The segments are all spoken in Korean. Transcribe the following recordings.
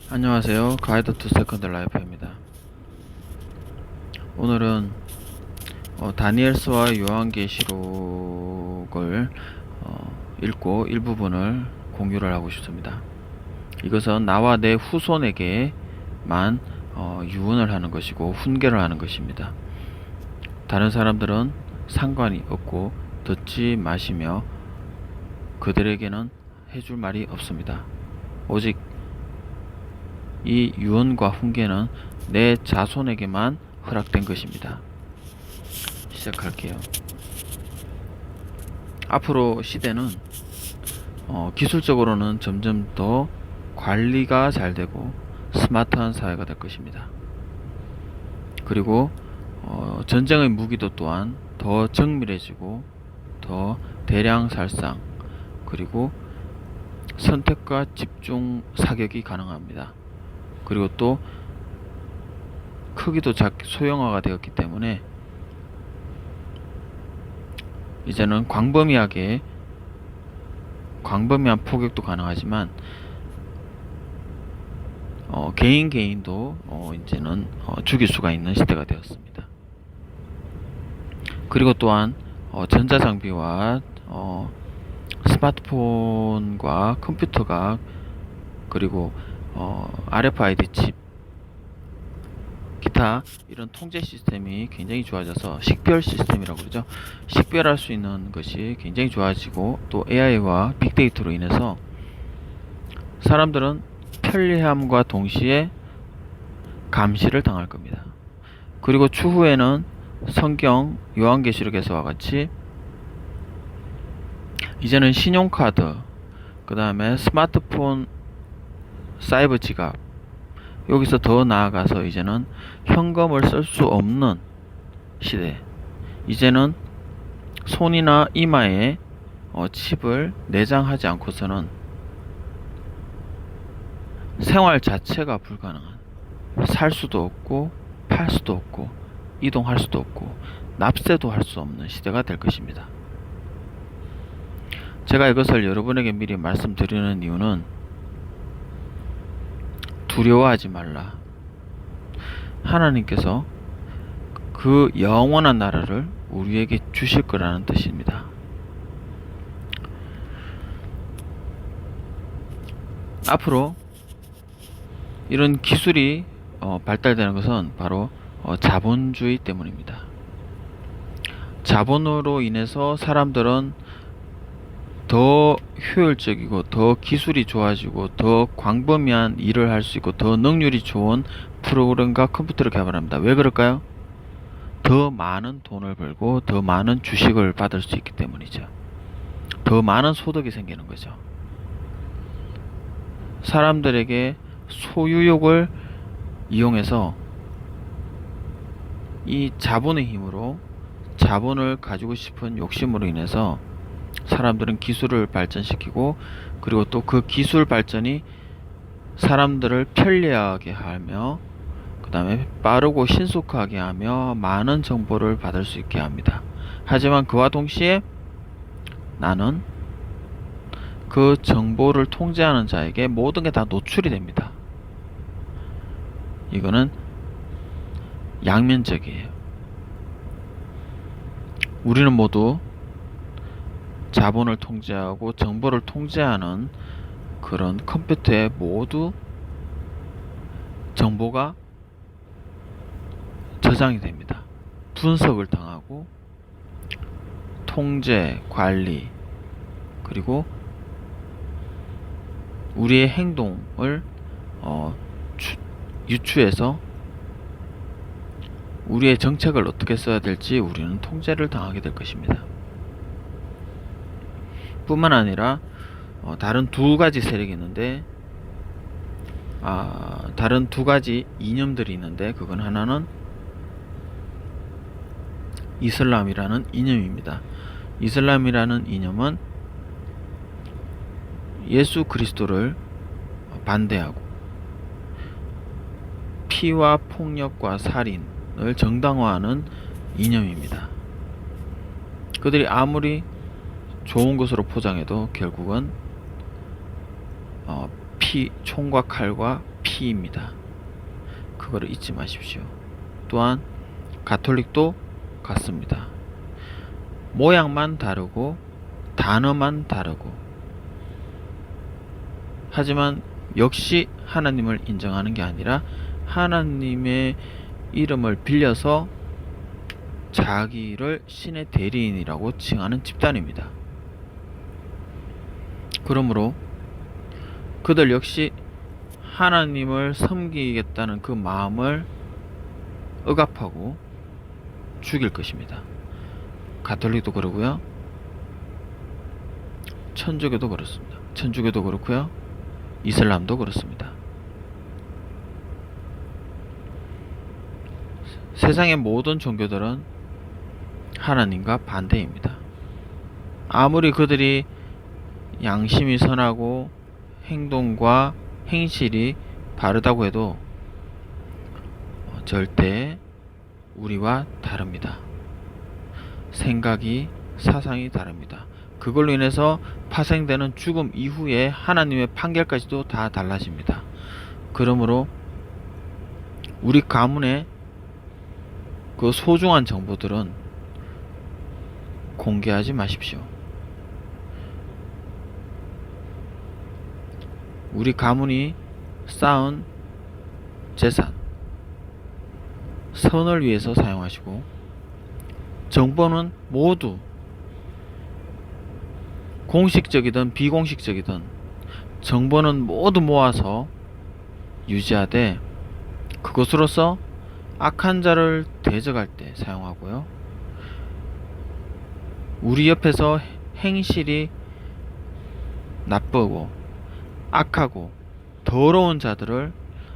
안녕하세요. 가이드 투 세컨드 라이프입니다. 오늘은 다니엘서와 요한계시록을 읽고 일부분을 공유를 하고 싶습니다. 이것은 나와 내 후손에게만 유언을 하는 것이고 훈계를 하는 것입니다. 다른 사람들은 상관이 없고 듣지 마시며 그들에게는 해줄 말이 없습니다. 오직 이 유언과 훈계는 내 자손에게만 허락된 것입니다. 시작할게요. 앞으로 시대는 기술적으로는 점점 더 관리가 잘 되고 스마트한 사회가 될 것입니다. 그리고 전쟁의 무기도 또한 더 정밀해지고 더 대량 살상, 그리고 선택과 집중 사격이 가능합니다. 그리고 또 크기도 소형화가 되었기 때문에 이제는 광범위한 포격도 가능하지만 개인도 이제는 죽일 수가 있는 시대가 되었습니다. 그리고 또한 전자장비와 스마트폰과 컴퓨터가, 그리고 RFID 칩, 기타 이런 통제 시스템이 굉장히 좋아져서 식별 시스템이라고 그러죠. 식별할 수 있는 것이 굉장히 좋아지고, 또 AI와 빅데이터로 인해서 사람들은 편리함과 동시에 감시를 당할 겁니다. 그리고 추후에는 성경 요한계시록에서와 같이 이제는 신용카드, 그 다음에 스마트폰, 사이버 지갑, 여기서 더 나아가서 이제는 현금을 쓸 수 없는 시대, 이제는 손이나 이마에 칩을 내장하지 않고서는 생활 자체가 불가능한, 살 수도 없고 팔 수도 없고 이동할 수도 없고 납세도 할 수 없는 시대가 될 것입니다. 제가 이것을 여러분에게 미리 말씀드리는 이유는 두려워하지 말라. 하나님께서 그 영원한 나라를 우리에게 주실 거라는 뜻입니다. 앞으로 이런 기술이 발달되는 것은 바로 자본주의 때문입니다. 자본으로 인해서 사람들은 더 효율적이고 더 기술이 좋아지고 더 광범위한 일을 할 수 있고 더 능률이 좋은 프로그램과 컴퓨터를 개발합니다. 왜 그럴까요? 더 많은 돈을 벌고 더 많은 주식을 받을 수 있기 때문이죠. 더 많은 소득이 생기는 거죠. 사람들에게 소유욕을 이용해서 이 자본의 힘으로, 자본을 가지고 싶은 욕심으로 인해서 사람들은 기술을 발전시키고, 그리고 또 그 기술 발전이 사람들을 편리하게 하며, 그 다음에 빠르고 신속하게 하며 많은 정보를 받을 수 있게 합니다. 하지만 그와 동시에 나는 그 정보를 통제하는 자에게 모든 게 다 노출이 됩니다. 이거는 양면적이에요. 우리는 모두 자본을 통제하고 정보를 통제하는 그런 컴퓨터에 모두 정보가 저장이 됩니다. 분석을 당하고 통제, 관리, 그리고 우리의 행동을 유추해서 우리의 정책을 어떻게 써야 될지 우리는 통제를 당하게 될 것입니다. 뿐만 아니라 다른 두 가지 세력이 있는데, 다른 두 가지 이념들이 있는데, 그건 하나는 이슬람이라는 이념입니다. 이슬람이라는 이념은 예수 그리스도를 반대하고 피와 폭력과 살인을 정당화하는 이념입니다. 그들이 아무리 좋은 것으로 포장해도 결국은 총과 칼과 피입니다. 그거를 잊지 마십시오. 또한 가톨릭도 같습니다. 모양만 다르고 단어만 다르고, 하지만 역시 하나님을 인정하는 게 아니라 하나님의 이름을 빌려서 자기를 신의 대리인이라고 칭하는 집단입니다. 그러므로 그들 역시 하나님을 섬기겠다는 그 마음을 억압하고 죽일 것입니다. 가톨릭도 그러고요, 천주교도 그렇습니다. 천주교도 그렇고요, 이슬람도 그렇습니다. 세상의 모든 종교들은 하나님과 반대입니다. 아무리 그들이 양심이 선하고 행동과 행실이 바르다고 해도 절대 우리와 다릅니다. 생각이, 사상이 다릅니다. 그걸로 인해서 파생되는 죽음 이후에 하나님의 판결까지도 다 달라집니다. 그러므로 우리 가문의 그 소중한 정보들은 공개하지 마십시오. 우리 가문이 쌓은 재산, 선을 위해서 사용하시고, 정보는 모두 공식적이든 비공식적이든 정보는 모두 모아서 유지하되, 그것으로서 악한 자를 대적할 때 사용하고요, 우리 옆에서 행실이 나쁘고 악하고 더러운 자들을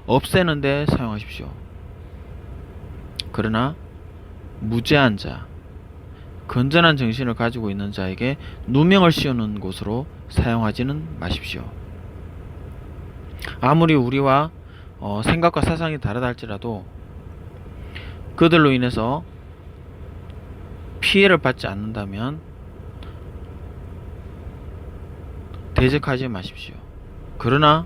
없애는 데 사용하십시오. 그러나 무죄한 자, 건전한 정신을 가지고 있는 자에게 누명을 씌우는 곳으로 사용하지는 마십시오. 아무리 우리와 생각과 사상이 다르다 할지라도 그들로 인해서 피해를 받지 않는다면 대적하지 마십시오. 그러나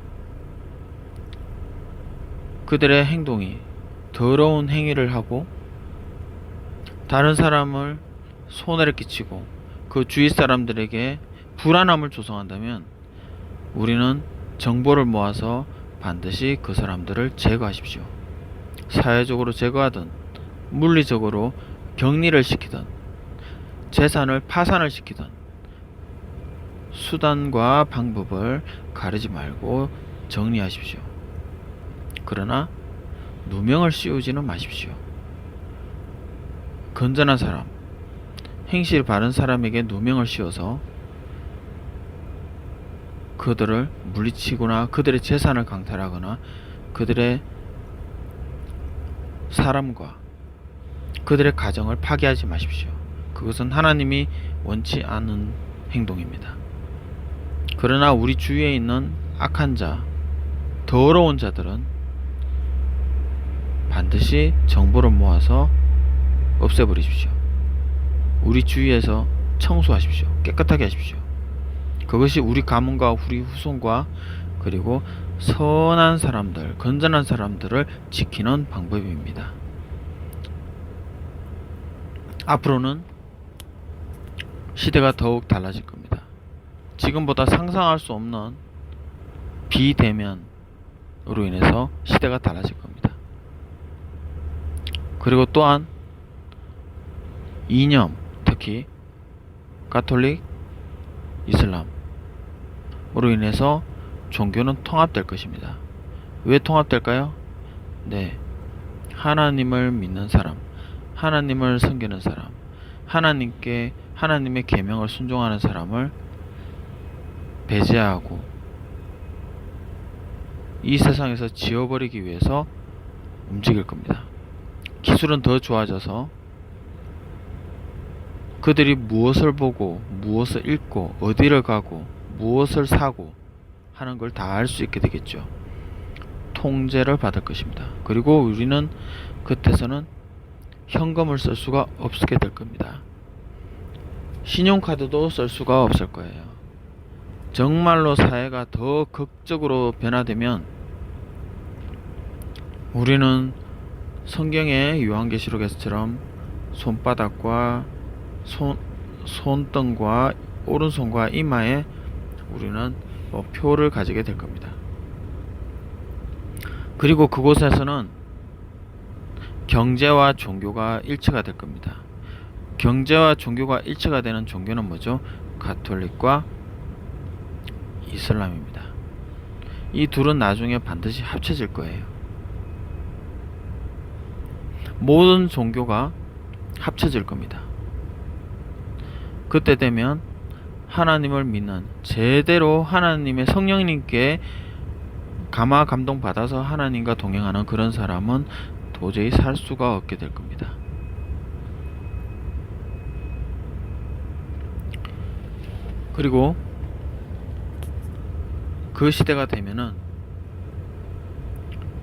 그들의 행동이 더러운 행위를 하고 다른 사람을 손해를 끼치고 그 주위 사람들에게 불안함을 조성한다면 우리는 정보를 모아서 반드시 그 사람들을 제거하십시오. 사회적으로 제거하든 물리적으로 격리를 시키든 재산을 파산을 시키든 수단과 방법을 가리지 말고 정리하십시오. 그러나 누명을 씌우지는 마십시오. 건전한 사람, 행실 바른 사람에게 누명을 씌워서 그들을 물리치거나 그들의 재산을 강탈하거나 그들의 사람과 그들의 가정을 파괴하지 마십시오. 그것은 하나님이 원치 않은 행동입니다. 그러나 우리 주위에 있는 악한 자, 더러운 자들은 반드시 정보를 모아서 없애버리십시오. 우리 주위에서 청소하십시오. 깨끗하게 하십시오. 그것이 우리 가문과 우리 후손과 그리고 선한 사람들, 건전한 사람들을 지키는 방법입니다. 앞으로는 시대가 더욱 달라질 겁니다. 지금보다 상상할 수 없는 비대면으로 인해서 시대가 달라질 겁니다. 그리고 또한 이념, 특히 가톨릭, 이슬람으로 인해서 종교는 통합될 것입니다. 왜 통합될까요? 네, 하나님을 믿는 사람, 하나님을 섬기는 사람, 하나님의 계명을 순종하는 사람을 배제하고 이 세상에서 지워버리기 위해서 움직일 겁니다. 기술은 더 좋아져서 그들이 무엇을 보고 무엇을 읽고 어디를 가고 무엇을 사고 하는 걸 다 알 수 있게 되겠죠. 통제를 받을 것입니다. 그리고 우리는 그때서는 현금을 쓸 수가 없게 될 겁니다. 신용카드도 쓸 수가 없을 거예요. 정말로 사회가 더 극적으로 변화되면 우리는 성경의 요한계시록에서처럼 손바닥과 손등과 오른손과 이마에 우리는 표를 가지게 될 겁니다. 그리고 그곳에서는 경제와 종교가 일치가 될 겁니다. 경제와 종교가 일치가 되는 종교는 뭐죠? 가톨릭과 이슬람입니다. 이 둘은 나중에 반드시 합쳐질 거예요. 모든 종교가 합쳐질 겁니다. 그때 되면 하나님을 믿는, 제대로 하나님의 성령님께 감화 감동 받아서 하나님과 동행하는 그런 사람은 도저히 살 수가 없게 될 겁니다. 그리고 그 시대가 되면은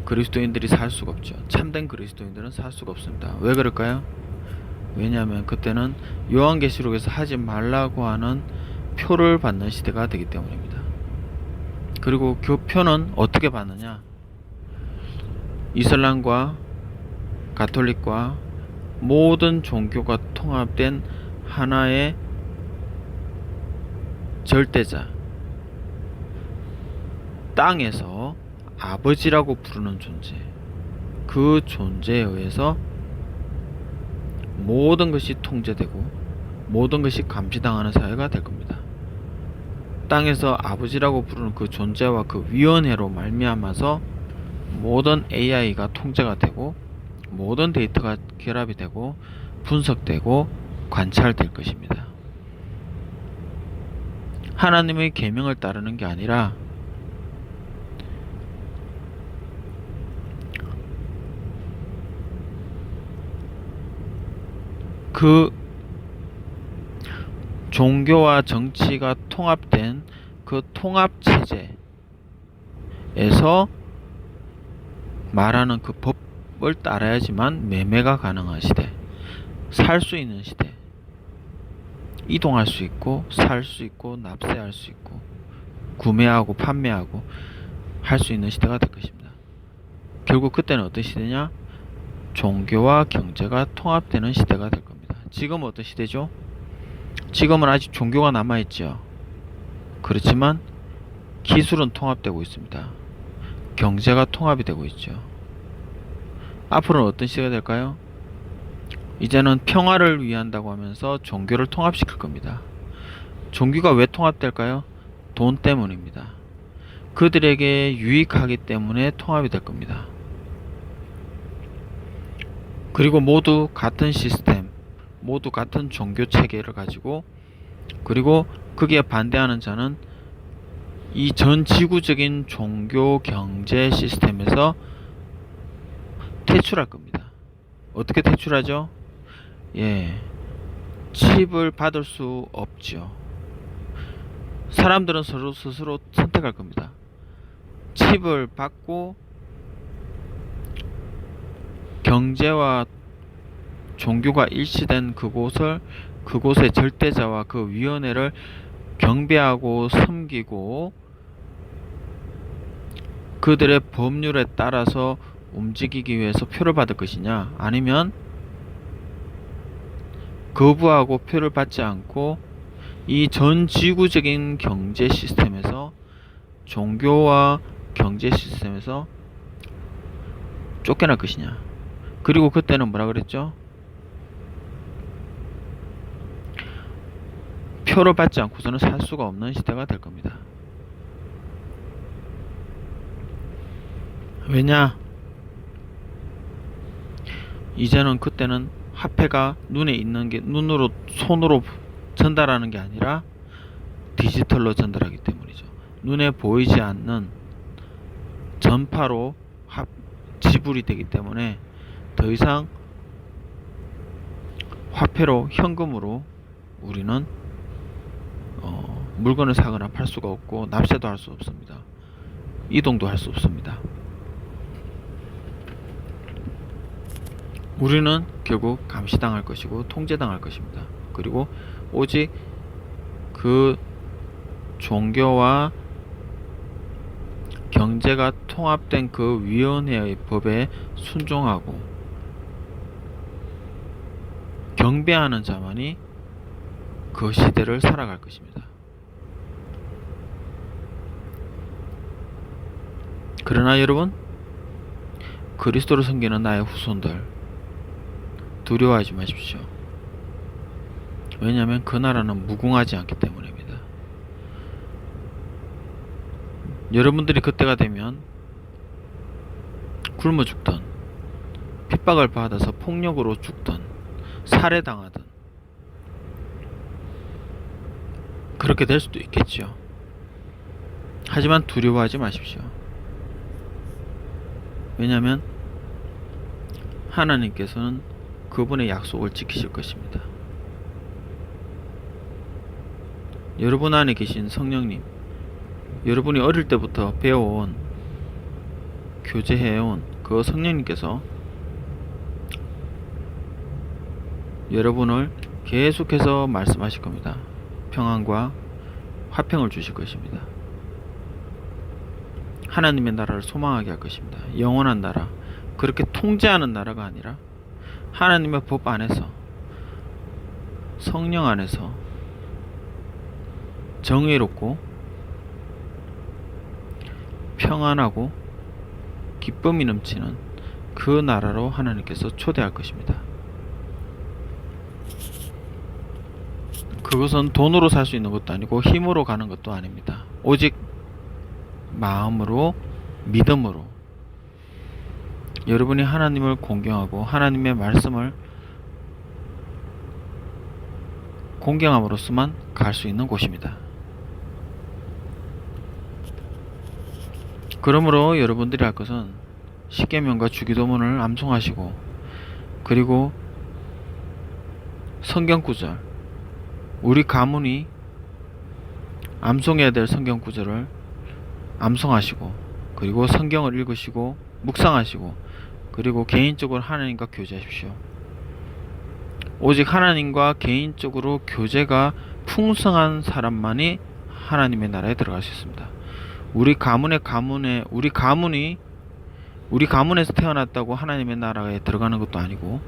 그리스도인들이 살 수가 없죠. 참된 그리스도인들은 살 수가 없습니다. 왜 그럴까요? 왜냐하면 그때는 요한계시록에서 하지 말라고 하는 표를 받는 시대가 되기 때문입니다. 그리고 그 표는 어떻게 받느냐? 이슬람과 가톨릭과 모든 종교가 통합된 하나의 절대자, 땅에서 아버지라고 부르는 존재, 그 존재에 의해서 모든 것이 통제되고 모든 것이 감시당하는 사회가 될 겁니다. 땅에서 아버지라고 부르는 그 존재와 그 위원회로 말미암아서 모든 AI가 통제가 되고 모든 데이터가 결합이 되고 분석되고 관찰될 것입니다. 하나님의 계명을 따르는 게 아니라 그 종교와 정치가 통합된 그 통합체제에서 말하는 그 법을 따라야지만 매매가 가능한 시대, 살 수 있는 시대, 이동할 수 있고 살 수 있고 납세할 수 있고 구매하고 판매하고 할 수 있는 시대가 될 것입니다. 결국 그때는 어떤 시대냐? 종교와 경제가 통합되는 시대가 될 겁니다. 지금은 어떤 시대죠? 지금은 아직 종교가 남아있죠. 그렇지만 기술은 통합되고 있습니다. 경제가 통합이 되고 있죠. 앞으로는 어떤 시대가 될까요? 이제는 평화를 위한다고 하면서 종교를 통합시킬 겁니다. 종교가 왜 통합될까요? 돈 때문입니다. 그들에게 유익하기 때문에 통합이 될 겁니다. 그리고 모두 같은 시스템, 모두 같은 종교 체계를 가지고, 그리고 거기에 반대하는 자는 이 전 지구적인 종교 경제 시스템에서 퇴출할 겁니다. 어떻게 퇴출하죠? 칩을 받을 수 없죠. 사람들은 서로 스스로 선택할 겁니다. 칩을 받고 경제와 종교가 일치된 그곳의 절대자와 그 위원회를 경배하고 섬기고 그들의 법률에 따라서 움직이기 위해서 표를 받을 것이냐, 아니면 거부하고 표를 받지 않고 이 전 지구적인 경제 시스템에서, 종교와 경제 시스템에서 쫓겨날 것이냐. 그리고 그때는 뭐라 그랬죠? 표를 받지 않고서는 살 수가 없는 시대가 될 겁니다. 왜냐? 이제는 그때는 화폐가 눈에 있는 게, 손으로 전달하는 게 아니라 디지털로 전달하기 때문이죠. 눈에 보이지 않는 전파로 지불이 되기 때문에 더 이상 화폐로, 현금으로 우리는 물건을 사거나 팔 수가 없고 납세도 할 수 없습니다. 이동도 할 수 없습니다. 우리는 결국 감시당할 것이고 통제당할 것입니다. 그리고 오직 그 종교와 경제가 통합된 그 위원회의 법에 순종하고 경배하는 자만이 그 시대를 살아갈 것입니다. 그러나 여러분, 그리스도를 섬기는 나의 후손들, 두려워하지 마십시오. 왜냐하면 그 나라는 무궁하지 않기 때문입니다. 여러분들이 그때가 되면 굶어 죽던, 핍박을 받아서 폭력으로 죽던, 살해당하던 그렇게 될 수도 있겠죠. 하지만 두려워하지 마십시오. 왜냐하면 하나님께서는 그분의 약속을 지키실 것입니다. 여러분 안에 계신 성령님, 여러분이 어릴 때부터 배워온, 교제해온 그 성령님께서 여러분을 계속해서 말씀하실 겁니다. 평안과 화평을 주실 것입니다. 하나님의 나라를 소망하게 할 것입니다. 영원한 나라, 그렇게 통제하는 나라가 아니라 하나님의 법 안에서, 성령 안에서 정의롭고 평안하고 기쁨이 넘치는 그 나라로 하나님께서 초대할 것입니다. 그것은 돈으로 살 수 있는 것도 아니고 힘으로 가는 것도 아닙니다. 오직 마음으로, 믿음으로 여러분이 하나님을 공경하고 하나님의 말씀을 공경함으로써만 갈 수 있는 곳입니다. 그러므로 여러분들이 할 것은 십계명과 주기도문을 암송하시고, 그리고 성경 구절, 우리 가문이 암송해야 될 성경 구절을 암송하시고, 그리고 성경을 읽으시고 묵상하시고, 그리고 개인적으로 하나님과 교제하십시오. 오직 하나님과 개인적으로 교제가 풍성한 사람만이 하나님의 나라에 들어갈 수 있습니다. 우리 가문에서 태어났다고 하나님의 나라에 들어가는 것도 아니고,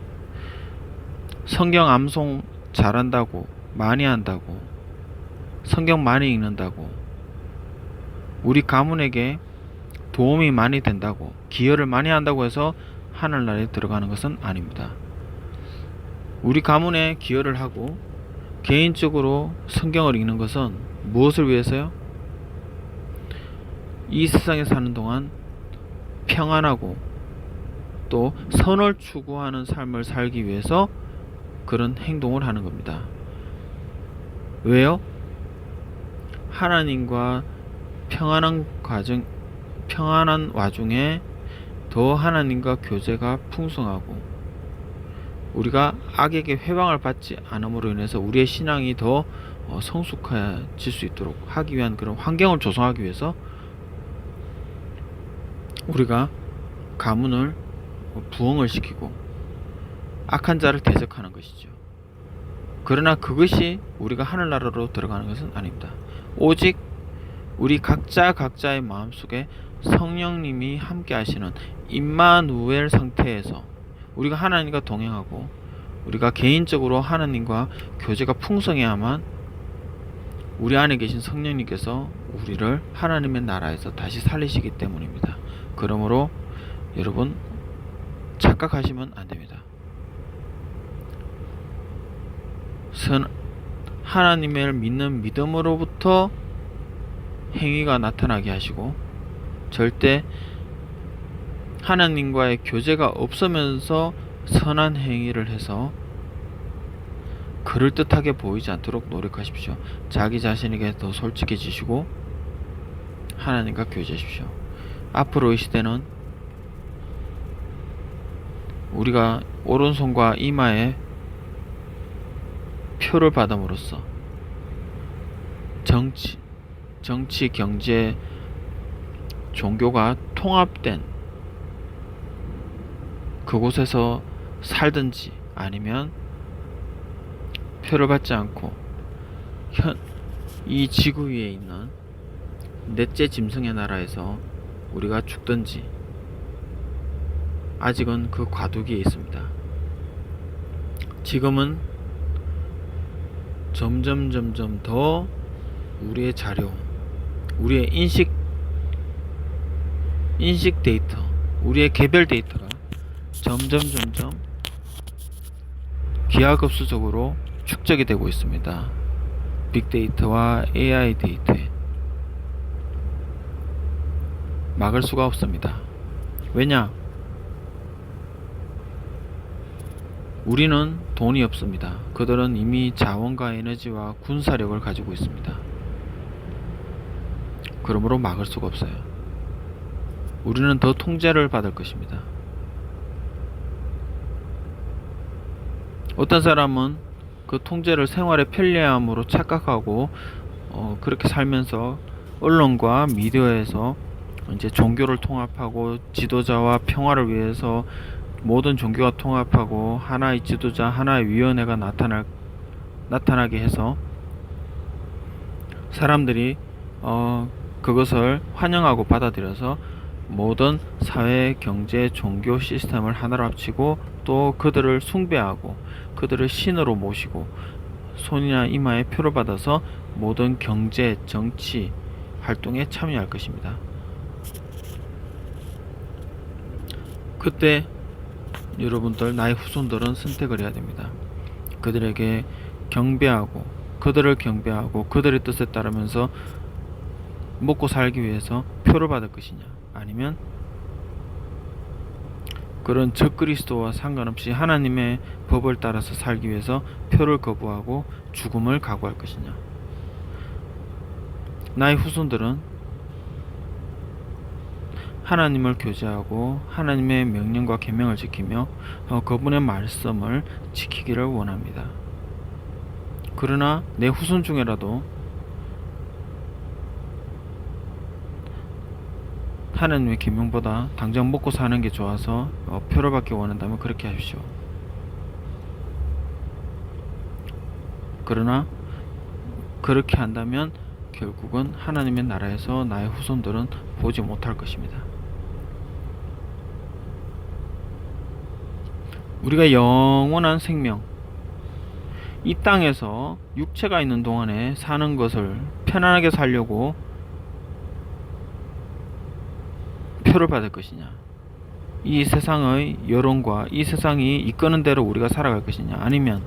성경 암송 잘한다고, 많이 한다고, 성경 많이 읽는다고, 우리 가문에게 도움이 많이 된다고, 기여를 많이 한다고 해서 하늘나라에 들어가는 것은 아닙니다. 우리 가문에 기여를 하고 개인적으로 성경을 읽는 것은 무엇을 위해서요? 이 세상에 사는 동안 평안하고 또 선을 추구하는 삶을 살기 위해서 그런 행동을 하는 겁니다. 왜요? 하나님과 평안한 와중에 더 하나님과 교제가 풍성하고, 우리가 악에게 회방을 받지 않음으로 인해서 우리의 신앙이 더 성숙해질 수 있도록 하기 위한 그런 환경을 조성하기 위해서 우리가 가문을 부흥을 시키고 악한 자를 대적하는 것이죠. 그러나 그것이 우리가 하늘나라로 들어가는 것은 아닙니다. 오직 우리 각자의 마음속에 성령님이 함께 하시는 임마누엘 상태에서 우리가 하나님과 동행하고, 우리가 개인적으로 하나님과 교제가 풍성해야만 우리 안에 계신 성령님께서 우리를 하나님의 나라에서 다시 살리시기 때문입니다. 그러므로 여러분, 착각하시면 안됩니다. 하나님을 믿는 믿음으로부터 행위가 나타나게 하시고, 절대 하나님과의 교제가 없으면서 선한 행위를 해서 그럴듯하게 보이지 않도록 노력하십시오. 자기 자신에게 더 솔직해지시고 하나님과 교제하십시오. 앞으로의 시대는 우리가 오른손과 이마에 표를 받음으로써 정치, 경제, 종교가 통합된 그곳에서 살든지, 아니면 표를 받지 않고 이 지구 위에 있는 넷째 짐승의 나라에서 우리가 죽든지 아직은 그 과도기에 있습니다. 지금은 점점 더 우리의 자료, 우리의 인식 데이터, 우리의 개별 데이터가 점점 기하급수적으로 축적이 되고 있습니다. 빅데이터와 AI 데이터에 막을 수가 없습니다. 왜냐? 우리는 돈이 없습니다. 그들은 이미 자원과 에너지와 군사력을 가지고 있습니다. 그러므로 막을 수가 없어요. 우리는 더 통제를 받을 것입니다. 어떤 사람은 그 통제를 생활의 편리함으로 착각하고 그렇게 살면서 언론과 미디어에서 이제 종교를 통합하고 지도자와 평화를 위해서 모든 종교가 통합하고 하나의 지도자, 하나의 위원회가 나타나게 해서 사람들이 그것을 환영하고 받아들여서 모든 사회, 경제, 종교 시스템을 하나로 합치고 또 그들을 숭배하고 그들을 신으로 모시고 손이나 이마에 표를 받아서 모든 경제, 정치 활동에 참여할 것입니다. 그때 여러분들, 나의 후손들은 선택을 해야 됩니다. 그들에게 경배하고 그들을 경배하고 그들의 뜻에 따르면서 먹고 살기 위해서 표를 받을 것이냐, 아니면 그런 적그리스도와 상관없이 하나님의 법을 따라서 살기 위해서 표를 거부하고 죽음을 각오할 것이냐. 나의 후손들은 하나님을 교제하고 하나님의 명령과 계명을 지키며 그분의 말씀을 지키기를 원합니다. 그러나 내 후손 중에라도 하나님의 계명보다 당장 먹고 사는 게 좋아서 표를 받기 원한다면 그렇게 하십시오. 그러나 그렇게 한다면 결국은 하나님의 나라에서 나의 후손들은 보지 못할 것입니다. 우리가 영원한 생명, 이 땅에서 육체가 있는 동안에 사는 것을 편안하게 살려고 표를 받을 것이냐, 이 세상의 여론과 이 세상이 이끄는 대로 우리가 살아갈 것이냐, 아니면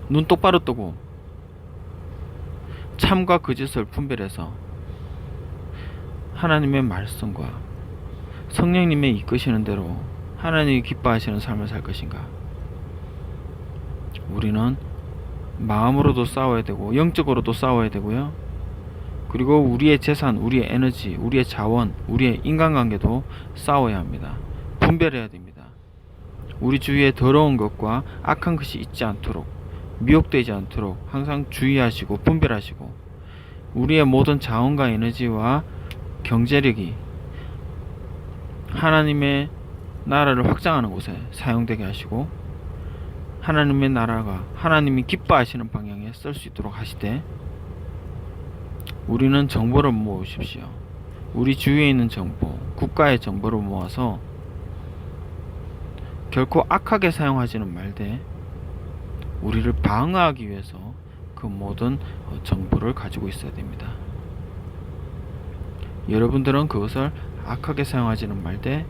눈 똑바로 뜨고 참과 거짓을 분별해서 하나님의 말씀과 성령님의 이끄시는 대로 하나님이 기뻐하시는 삶을 살 것인가. 우리는 마음으로도 싸워야 되고 영적으로도 싸워야 되고요. 그리고 우리의 재산, 우리의 에너지, 우리의 자원, 우리의 인간관계도 싸워야 합니다. 분별해야 됩니다. 우리 주위에 더러운 것과 악한 것이 있지 않도록, 미혹되지 않도록 항상 주의하시고 분별하시고, 우리의 모든 자원과 에너지와 경제력이 하나님의 나라를 확장하는 곳에 사용되게 하시고, 하나님의 나라가 하나님이 기뻐하시는 방향에 쓸 수 있도록 하시되, 우리는 정보를 모으십시오. 우리 주위에 있는 정보, 국가의 정보를 모아서 결코 악하게 사용하지는 말되 우리를 방어하기 위해서 그 모든 정보를 가지고 있어야 됩니다. 여러분들은 그것을 악하게 사용하지는 말되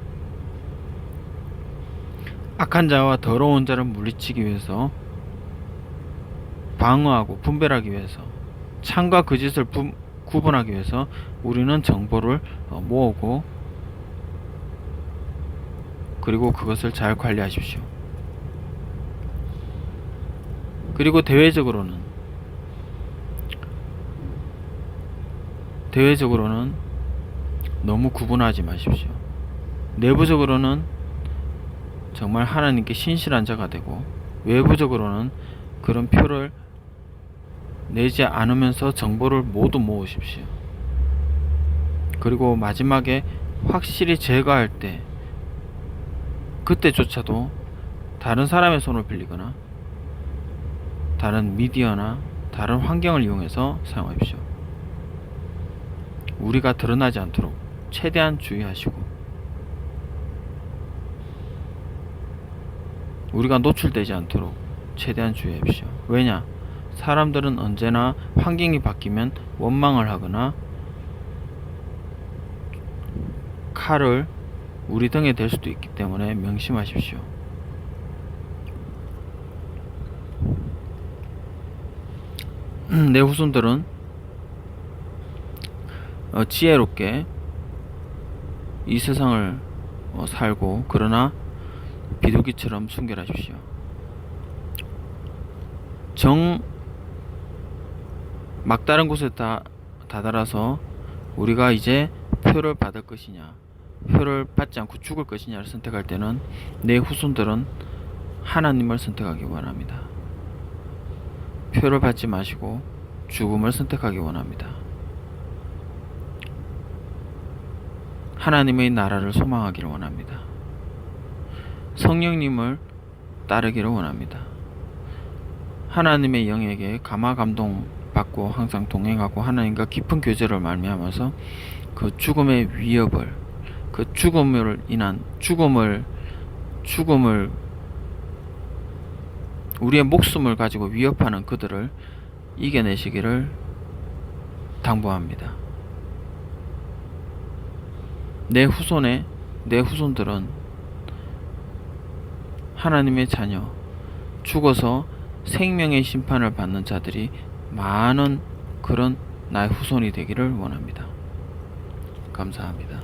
악한 자와 더러운 자를 물리치기 위해서, 방어하고 분별하기 위해서, 참과 거짓을 구분하기 위해서 우리는 정보를 모으고 그리고 그것을 잘 관리하십시오. 그리고 대외적으로는 너무 구분하지 마십시오. 내부적으로는 정말 하나님께 신실한 자가 되고, 외부적으로는 그런 표를 내지 않으면서 정보를 모두 모으십시오. 그리고 마지막에 확실히 제거할 때, 그때조차도 다른 사람의 손을 빌리거나 다른 미디어나 다른 환경을 이용해서 사용하십시오. 우리가 드러나지 않도록 최대한 주의하시고, 우리가 노출되지 않도록 최대한 주의하십시오. 왜냐? 사람들은 언제나 환경이 바뀌면 원망을 하거나 칼을 우리 등에 댈 수도 있기 때문에 명심하십시오. 내 후손들은 지혜롭게 이 세상을 살고, 그러나 비둘기처럼 순결하십시오. 막다른 곳에 다다라서 우리가 이제 표를 받을 것이냐, 표를 받지 않고 죽을 것이냐를 선택할 때는 내 후손들은 하나님을 선택하기 원합니다. 표를 받지 마시고 죽음을 선택하기 원합니다. 하나님의 나라를 소망하기를 원합니다. 성령님을 따르기를 원합니다. 하나님의 영에게 감화 감동 받고 항상 동행하고 하나님과 깊은 교제를 말미암아서 그 죽음의 위협을, 그 죽음을 인한 죽음을 우리의 목숨을 가지고 위협하는 그들을 이겨내시기를 당부합니다. 내 후손들은 하나님의 자녀, 죽어서 생명의 심판을 받는 자들이 많은 그런 나의 후손이 되기를 원합니다. 감사합니다.